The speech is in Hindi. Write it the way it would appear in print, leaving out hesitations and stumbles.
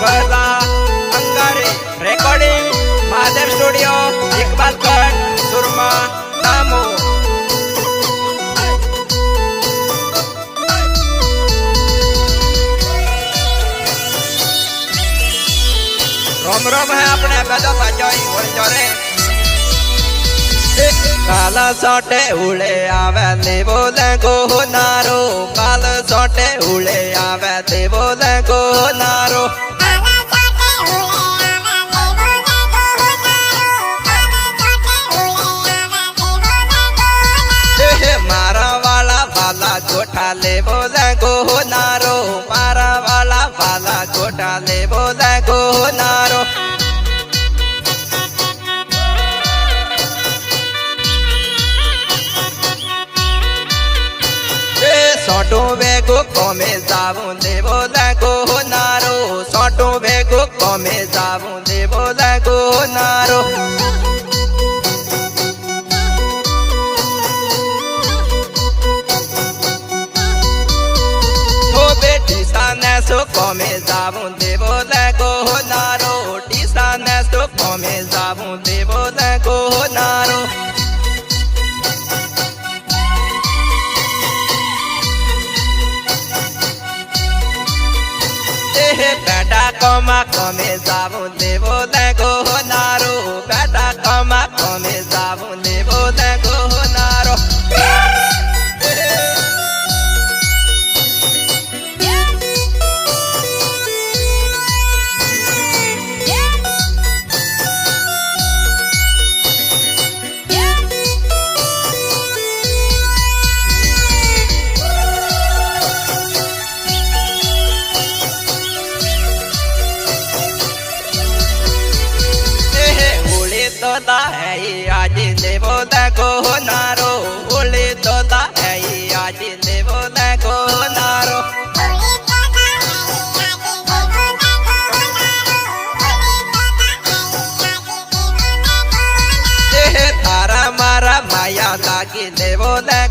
गला अंगारे रेकॉर्डिंग महादेव स्टूडियो इकबालगढ़ सुरमा दामो रोम रोम है अपने बेदो साजोई बोल जोरे काला सोटे उड़े आवे दे बोले को नारो काल सोटे उड़े आवे दे बोले को नारो मारा वाला वाला गोठा ले बोले को नारो मारा वाला वाला गोठा ले बोले को नारो सोटो बेगो कमे जाबू दे बोले को नारो सोटो बेगो कमे जाबू दे बोले को नारो तो बेटी साने सो कमे जाबू दे बोले को नारो टी साने सो कमे जाबू दे बोले को नारो बेटा कमा कमे जाबू दे बोले को नारो बेटा कमा कमे जाबू दे बोले को नारो तोता है आज दे बोले को नारो बोले तोता है आज दे बोले को नारो तारा मारा माया लागी दे बोले